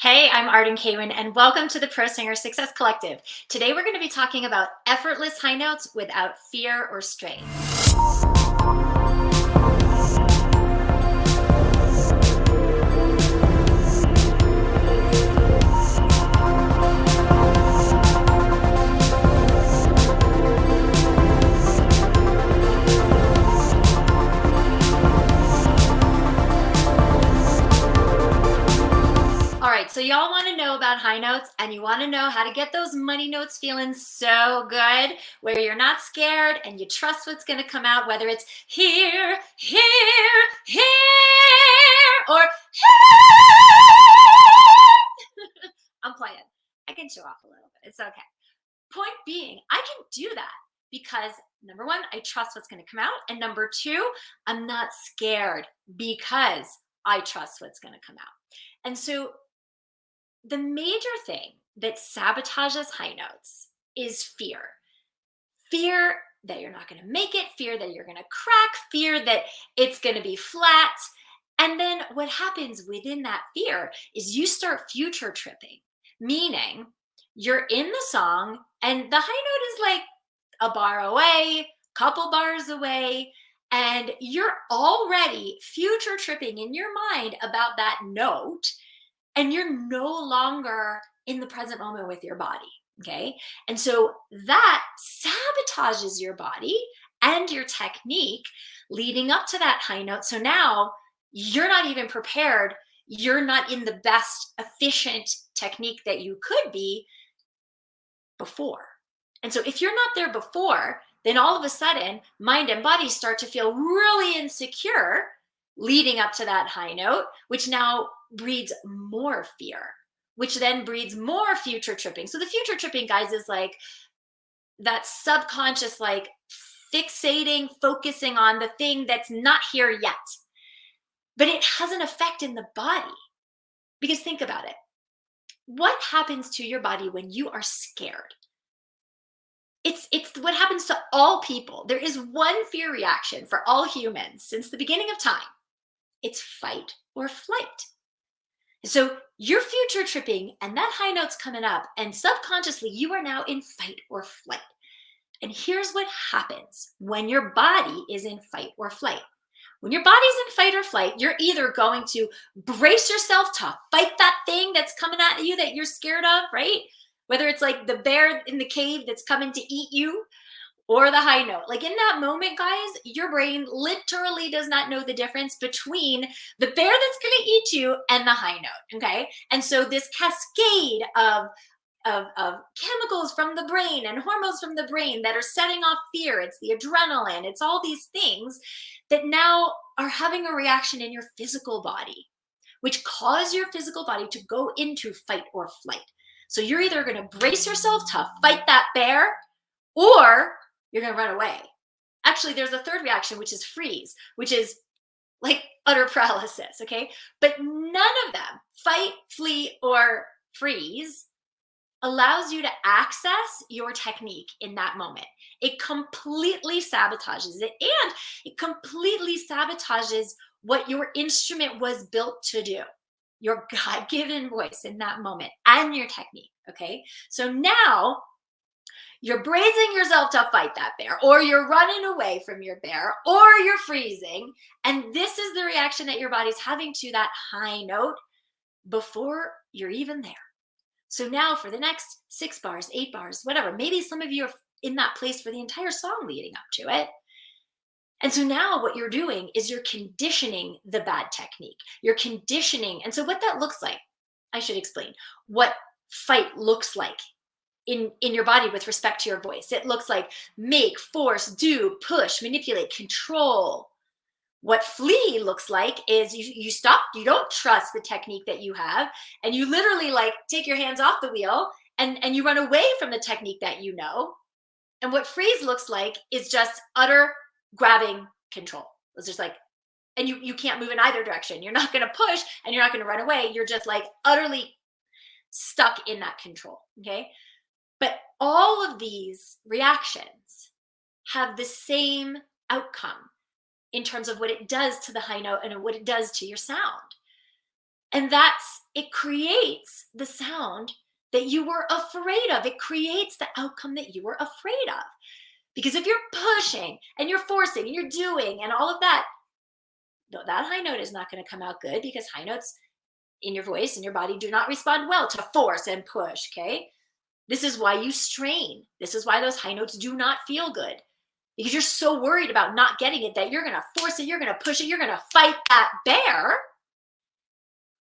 Hey, I'm Arden Kaywin, and welcome to the Pro Singer Success Collective. Today, we're going to be talking about effortless high notes without fear or strain. All right, so y'all want to know about high notes and you want to know how to get those money notes feeling so good where you're not scared and you trust what's going to come out, whether it's here, here, here, or here. I'm playing. I can show off a little bit. It's okay. Point being, I can do that because number one, I trust what's going to come out. And number two, I'm not scared because I trust what's going to come out. And so the major thing that sabotages high notes is fear. Fear that you're not going to make it, fear that you're going to crack, fear that it's going to be flat. And then what happens within that fear is you start future tripping, meaning you're in the song and the high note is like a bar away, couple bars away, and you're already future tripping in your mind about that note, and you're no longer in the present moment with your body. Okay. And so that sabotages your body and your technique leading up to that high note. So now you're not even prepared. You're not in the best efficient technique that you could be before. And so if you're not there before, then all of a sudden, mind and body start to feel really insecure leading up to that high note, which now breeds more fear, which then breeds more future tripping. So the future tripping, guys, is like that subconscious, like fixating, focusing on the thing that's not here yet, but it has an effect in the body. Because think about it. What happens to your body when you are scared? It's what happens to all people. There is one fear reaction for all humans since the beginning of time. It's fight or flight. So you're future tripping and that high note's coming up, and subconsciously you are now in fight or flight. And here's what happens when your body is in fight or flight. When your body's in fight or flight, you're either going to brace yourself to fight that thing that's coming at you that you're scared of, right? Whether it's like the bear in the cave that's coming to eat you, or the high note. Like in that moment, guys, your brain literally does not know the difference between the bear that's going to eat you and the high note. Okay. And so this cascade of chemicals from the brain and hormones from the brain that are setting off fear, it's the adrenaline, it's all these things that now are having a reaction in your physical body, which cause your physical body to go into fight or flight. So you're either going to brace yourself to fight that bear, or you're going to run away. Actually, there's a third reaction, which is freeze, which is like utter paralysis. Okay. But none of them, fight, flee, or freeze, allows you to access your technique in that moment. It completely sabotages it, and it completely sabotages what your instrument was built to do, your God-given voice in that moment and your technique. Okay. So now you're bracing yourself to fight that bear, or you're running away from your bear, or you're freezing. And this is the reaction that your body's having to that high note before you're even there. So now for the next 6 bars, 8 bars, whatever, maybe some of you are in that place for the entire song leading up to it. And so now what you're doing is you're conditioning the bad technique. You're conditioning. And so what that looks like, I should explain what fight looks like in your body with respect to your voice. It looks like make, force, do, push, manipulate, control. What flee looks like is you stop, you don't trust the technique that you have, and you literally like take your hands off the wheel and you run away from the technique that you know. And what freeze looks like is just utter grabbing control. It's just like, and you can't move in either direction. You're not going to push and you're not going to run away. You're just like utterly stuck in that control. Okay. But all of these reactions have the same outcome in terms of what it does to the high note and what it does to your sound. And that's it creates the sound that you were afraid of. It creates the outcome that you were afraid of. Because if you're pushing and you're forcing and you're doing and all of that, that high note is not going to come out good, because high notes in your voice and your body do not respond well to force and push. Okay. This is why you strain. This is why those high notes do not feel good, because you're so worried about not getting it that you're going to force it, you're going to push it, you're going to fight that bear.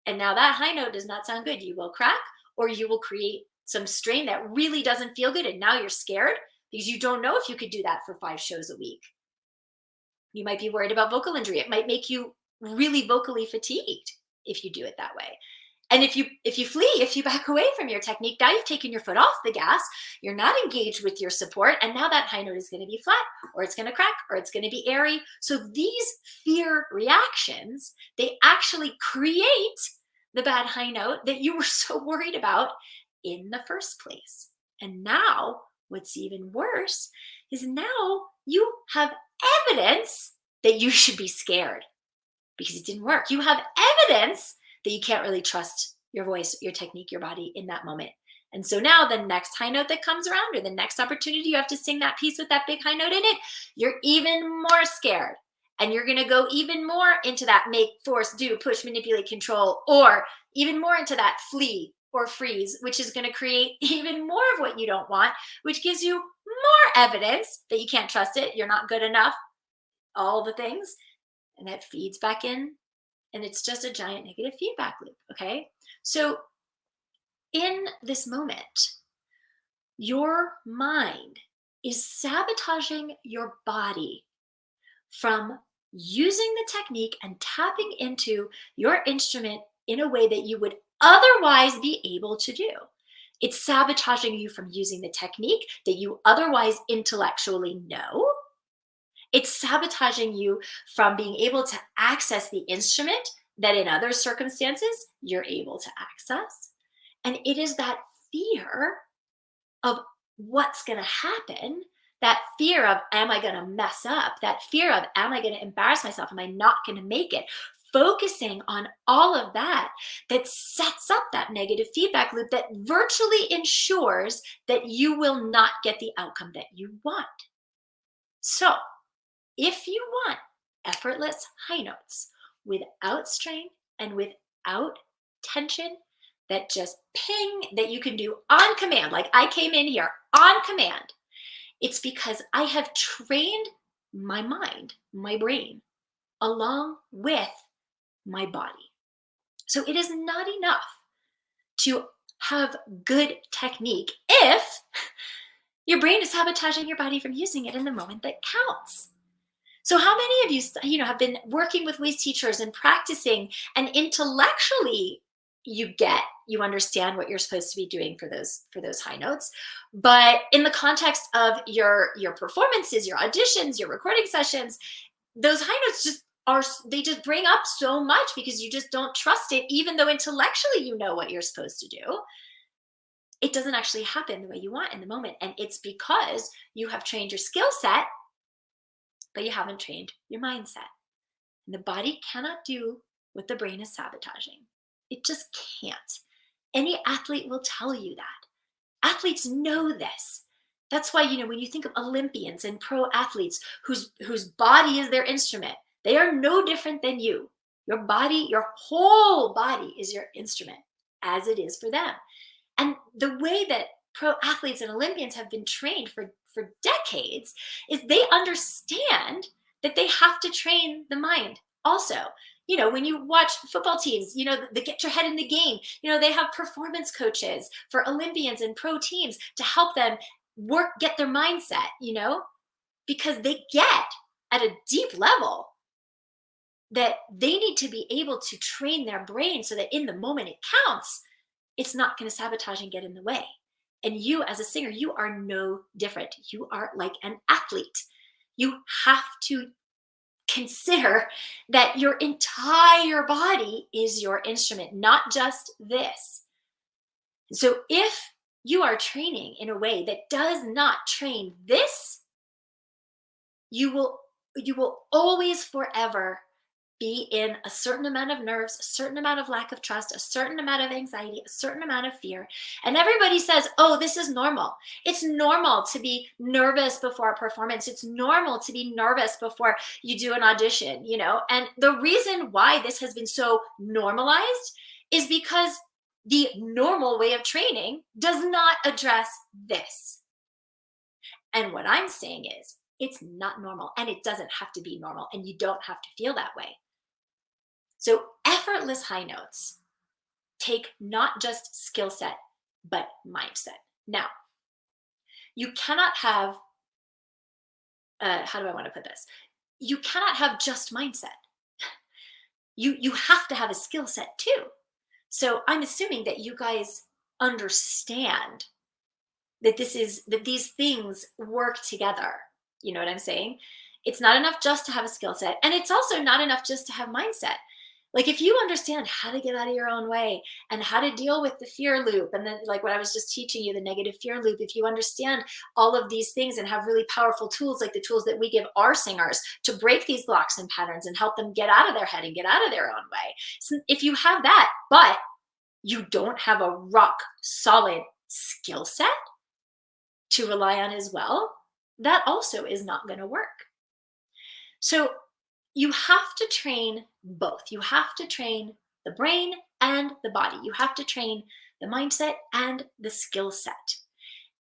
And now that high note does not sound good. You will crack, or you will create some strain that really doesn't feel good. And now you're scared because you don't know if you could do that for 5 shows a week. You might be worried about vocal injury. It might make you really vocally fatigued if you do it that way. And if you flee, if you back away from your technique, now you've taken your foot off the gas, you're not engaged with your support, and now that high note is going to be flat, or it's going to crack, or it's going to be airy. So these fear reactions, they actually create the bad high note that you were so worried about in the first place. And now what's even worse is now you have evidence that you should be scared because it didn't work. You have evidence that you can't really trust your voice, your technique, your body in that moment. And so now the next high note that comes around, or the next opportunity you have to sing that piece with that big high note in it, you're even more scared. And you're going to go even more into that make, force, do, push, manipulate, control, or even more into that flee or freeze, which is going to create even more of what you don't want, which gives you more evidence that you can't trust it, you're not good enough, all the things. And that feeds back in. And it's just a giant negative feedback loop. Okay. So in this moment, your mind is sabotaging your body from using the technique and tapping into your instrument in a way that you would otherwise be able to do. It's sabotaging you from using the technique that you otherwise intellectually know. It's sabotaging you from being able to access the instrument that in other circumstances you're able to access. And it is that fear of what's going to happen, that fear of, am I going to mess up? That fear of, am I going to embarrass myself? Am I not going to make it? Focusing on all of that, that sets up that negative feedback loop that virtually ensures that you will not get the outcome that you want. So, if you want effortless high notes without strain and without tension, that just ping, that you can do on command, like I came in here on command, it's because I have trained my mind, my brain, along with my body. So it is not enough to have good technique if your brain is sabotaging your body from using it in the moment that counts. So how many of you, have been working with voice teachers and practicing, and intellectually you understand what you're supposed to be doing for those high notes, but in the context of your performances, your auditions, your recording sessions, those high notes they just bring up so much because you just don't trust it, even though intellectually you know what you're supposed to do. It doesn't actually happen the way you want in the moment, and it's because you have trained your skill set, but you haven't trained your mindset. And the body cannot do what the brain is sabotaging. It just can't. Any athlete will tell you that. Athletes know this. That's why, when you think of Olympians and pro athletes whose body is their instrument, they are no different than you. Your body, your whole body is your instrument, as it is for them. And the way that pro athletes and Olympians have been trained for decades is they understand that they have to train the mind also. When you watch football teams, they get your head in the game. They have performance coaches for Olympians and pro teams to help them get their mindset, because they get at a deep level that they need to be able to train their brain so that in the moment it counts, it's not going to sabotage and get in the way. And you, as a singer, you are no different. You are like an athlete. You have to consider that your entire body is your instrument, not just this. So if you are training in a way that does not train this, you will always forever be in a certain amount of nerves, a certain amount of lack of trust, a certain amount of anxiety, a certain amount of fear. And everybody says, oh, this is normal. It's normal to be nervous before a performance. It's normal to be nervous before you do an audition, you know? And the reason why this has been so normalized is because the normal way of training does not address this. And what I'm saying is, it's not normal and it doesn't have to be normal and you don't have to feel that way. So, effortless high notes take not just skill set, but mindset. Now, you cannot have, how do I want to put this? You cannot have just mindset. You have to have a skill set too. So, I'm assuming that you guys understand that these things work together. You know what I'm saying? It's not enough just to have a skill set, and it's also not enough just to have mindset. Like if you understand how to get out of your own way and how to deal with the fear loop, and then like what I was just teaching you, the negative fear loop, if you understand all of these things and have really powerful tools like the tools that we give our singers to break these blocks and patterns and help them get out of their head and get out of their own way. So if you have that, but you don't have a rock solid skill set to rely on as well, that also is not going to work. So you have to train both. You have to train the brain and the body. You have to train the mindset and the skill set.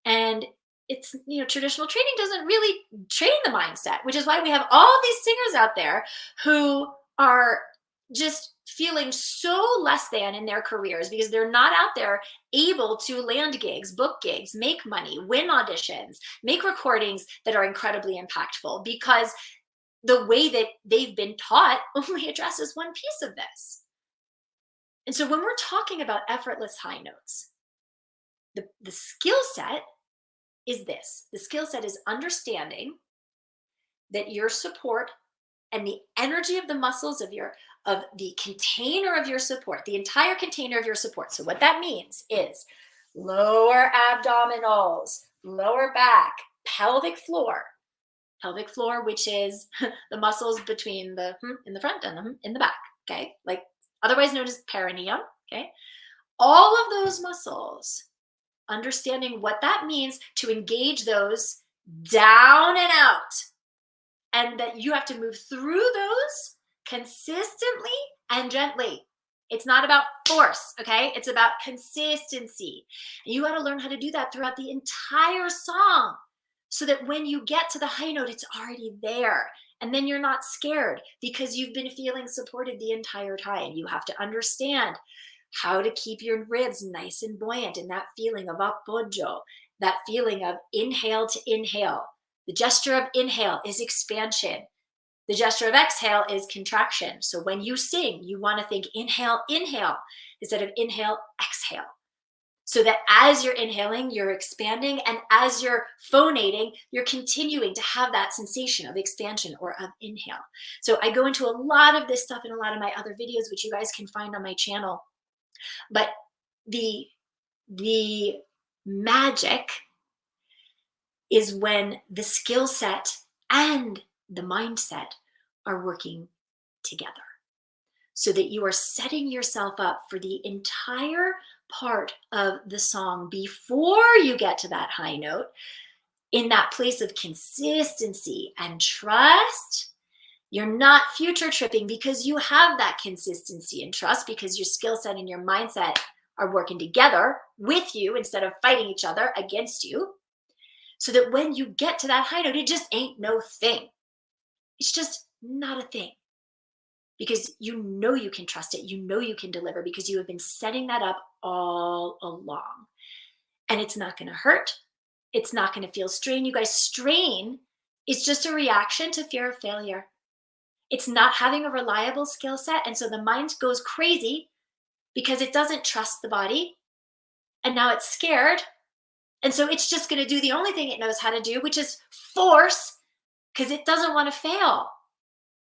And it's, you know, traditional training doesn't really train the mindset, which is why we have all these singers out there who are just feeling so less than in their careers because they're not out there able to land gigs, book gigs, make money, win auditions, make recordings that are incredibly impactful because the way that they've been taught only addresses one piece of this. And so when we're talking about effortless high notes, the skill set is this. The skill set is understanding that your support and the energy of the muscles of the container of your support, the entire container of your support. So what that means is lower abdominals, lower back, pelvic floor, which is the muscles between the in the front and the in the back, okay? Like otherwise known as perineum, okay? All of those muscles, understanding what that means to engage those down and out, and that you have to move through those consistently and gently. It's not about force, okay? It's about consistency. And you got to learn how to do that throughout the entire song so that when you get to the high note, it's already there. And then you're not scared because you've been feeling supported the entire time. You have to understand how to keep your ribs nice and buoyant in that feeling of appoggio, that feeling of inhale to inhale. The gesture of inhale is expansion. The gesture of exhale is contraction. So when you sing, you want to think inhale, inhale, instead of inhale, exhale. So that as you're inhaling, you're expanding, and as you're phonating, you're continuing to have that sensation of expansion or of inhale. So I go into a lot of this stuff in a lot of my other videos, which you guys can find on my channel. But the magic is when the skill set and the mindset are working together so that you are setting yourself up for the entire part of the song before you get to that high note in that place of consistency and trust. You're not future tripping because you have that consistency and trust because your skill set and your mindset are working together with you instead of fighting each other against you. So that when you get to that high note, it just ain't no thing. It's just not a thing. Because you know you can trust it. You know you can deliver because you have been setting that up all along. And it's not going to hurt. It's not going to feel strain. You guys, strain is just a reaction to fear of failure. It's not having a reliable skill set. And so the mind goes crazy because it doesn't trust the body. And now it's scared. And so it's just going to do the only thing it knows how to do, which is force, because it doesn't want to fail.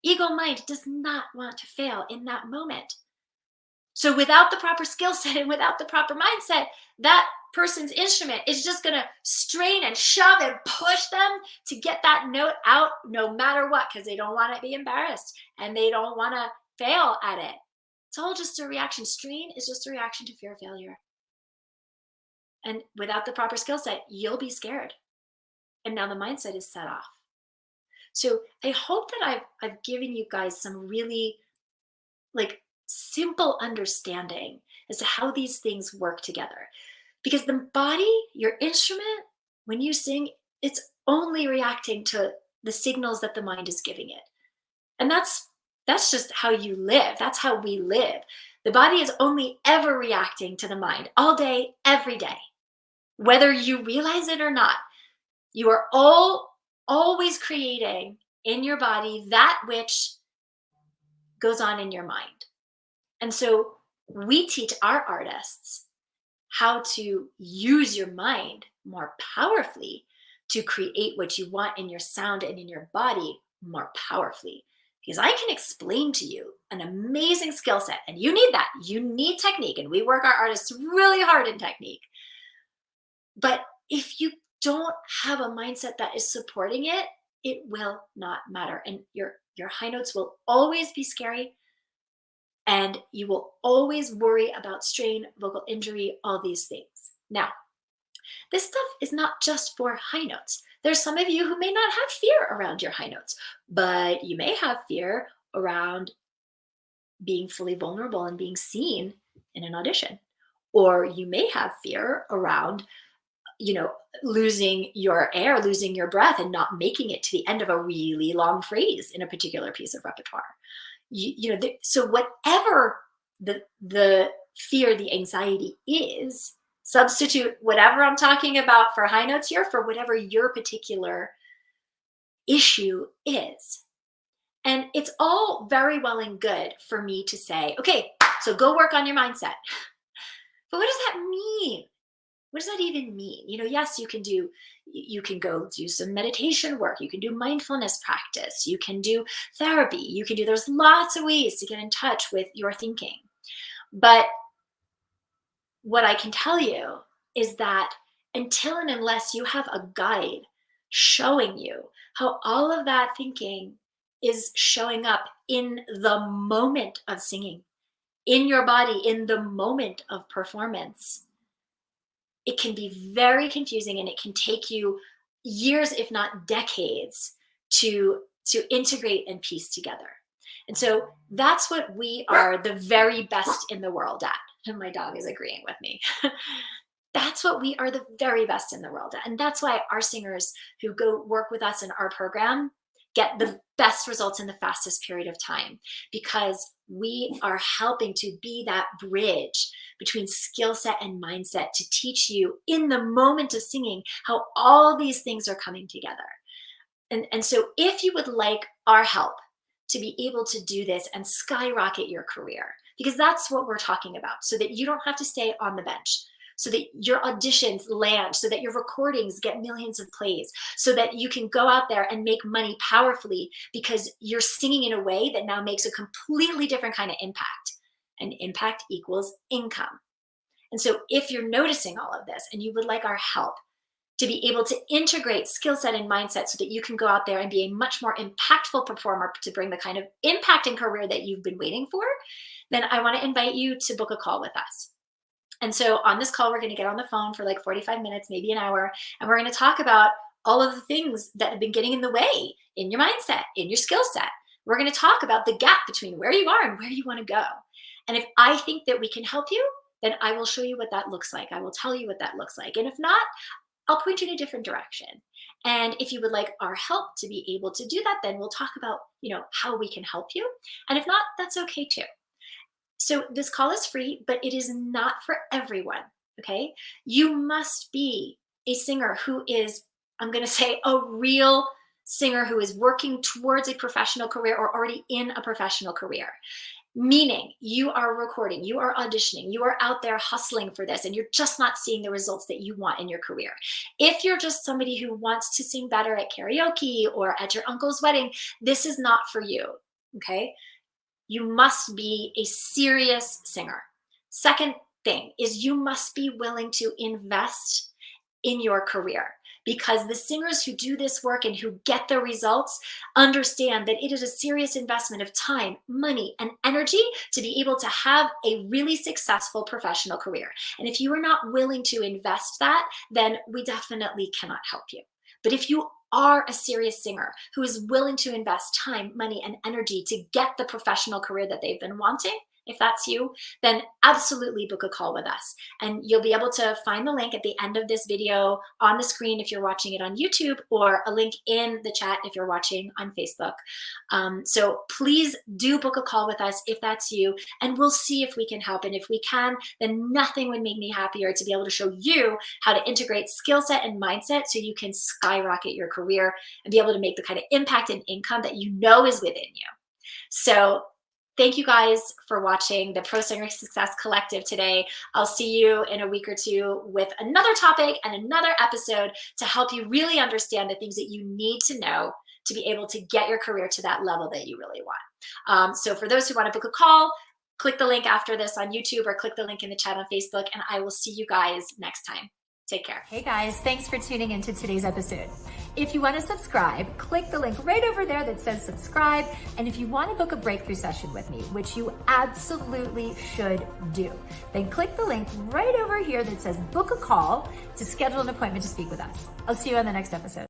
Ego mind does not want to fail in that moment. So without the proper skill set and without the proper mindset, that person's instrument is just going to strain and shove and push them to get that note out no matter what, because they don't want to be embarrassed and they don't want to fail at it. It's all just a reaction. Strain is just a reaction to fear of failure. And without the proper skill set, you'll be scared. And now the mindset is set off. So I hope that I've given you guys some really like simple understanding as to how these things work together. Because the body, your instrument, when you sing, it's only reacting to the signals that the mind is giving it. And that's just how you live. That's how we live. The body is only ever reacting to the mind all day, every day. Whether you realize it or not, you are always creating in your body that which goes on in your mind. And so we teach our artists how to use your mind more powerfully to create what you want in your sound and in your body more powerfully. Because I can explain to you an amazing skill set, and you need that. You need technique, and we work our artists really hard in technique. But if you don't have a mindset that is supporting it, it will not matter. And your high notes will always be scary, and you will always worry about strain, vocal injury, all these things. Now, this stuff is not just for high notes. There's some of you who may not have fear around your high notes, but you may have fear around being fully vulnerable and being seen in an audition. Or you may have fear around, losing your air, losing your breath, and not making it to the end of a really long phrase in a particular piece of repertoire. So whatever the fear, the anxiety is, substitute whatever I'm talking about for high notes here for whatever your particular issue is. And it's all very well and good for me to say, okay, so go work on your mindset. But what does that mean? What does that even mean? Yes, you can go do some meditation work. You can do mindfulness practice. You can do therapy. There's lots of ways to get in touch with your thinking. But what I can tell you is that until and unless you have a guide showing you how all of that thinking is showing up in the moment of singing, in your body, in the moment of performance, it can be very confusing, and it can take you years, if not decades, to integrate and piece together. And so that's what we are the very best in the world at. And my dog is agreeing with me. That's what we are the very best in the world at. And that's why our singers who go work with us in our program get the best results in the fastest period of time, because we are helping to be that bridge between skill set and mindset to teach you in the moment of singing how all these things are coming together. And so if you would like our help to be able to do this and skyrocket your career, because that's what we're talking about, so that you don't have to stay on the bench, so that your auditions land, so that your recordings get millions of plays, so that you can go out there and make money powerfully because you're singing in a way that now makes a completely different kind of impact. And impact equals income. And so if you're noticing all of this and you would like our help to be able to integrate skill set and mindset so that you can go out there and be a much more impactful performer to bring the kind of impact and career that you've been waiting for, then I want to invite you to book a call with us. And so on this call, we're going to get on the phone for like 45 minutes, maybe an hour, and we're going to talk about all of the things that have been getting in the way in your mindset, in your skill set. We're going to talk about the gap between where you are and where you want to go. And if I think that we can help you, then I will show you what that looks like. I will tell you what that looks like. And if not, I'll point you in a different direction. And if you would like our help to be able to do that, then we'll talk about, how we can help you. And if not, that's okay too. So this call is free, but it is not for everyone, okay? You must be a singer who is, I'm gonna say, a real singer who is working towards a professional career or already in a professional career. Meaning you are recording, you are auditioning, you are out there hustling for this, and you're just not seeing the results that you want in your career. If you're just somebody who wants to sing better at karaoke or at your uncle's wedding, this is not for you, okay? You must be a serious singer. Second thing is you must be willing to invest in your career, because the singers who do this work and who get the results understand that it is a serious investment of time, money, and energy to be able to have a really successful professional career. And if you are not willing to invest that, then we definitely cannot help you. But if you are a serious singer who is willing to invest time, money, and energy to get the professional career that they've been wanting, if that's you, then absolutely book a call with us. And you'll be able to find the link at the end of this video on the screen if you're watching it on YouTube, or a link in the chat if you're watching on Facebook. So please do book a call with us if that's you, and we'll see if we can help. And if we can, then nothing would make me happier to be able to show you how to integrate skill set and mindset so you can skyrocket your career and be able to make the kind of impact and income that you know is within you. So thank you guys for watching the Pro Singer Success Collective today. I'll see you in a week or two with another topic and another episode to help you really understand the things that you need to know to be able to get your career to that level that you really want. So for those who want to book a call, click the link after this on YouTube or click the link in the chat on Facebook, and I will see you guys next time. Take care. Hey guys, thanks for tuning into today's episode. If you want to subscribe, click the link right over there that says subscribe. And if you want to book a breakthrough session with me, which you absolutely should do, then click the link right over here that says book a call to schedule an appointment to speak with us. I'll see you on the next episode.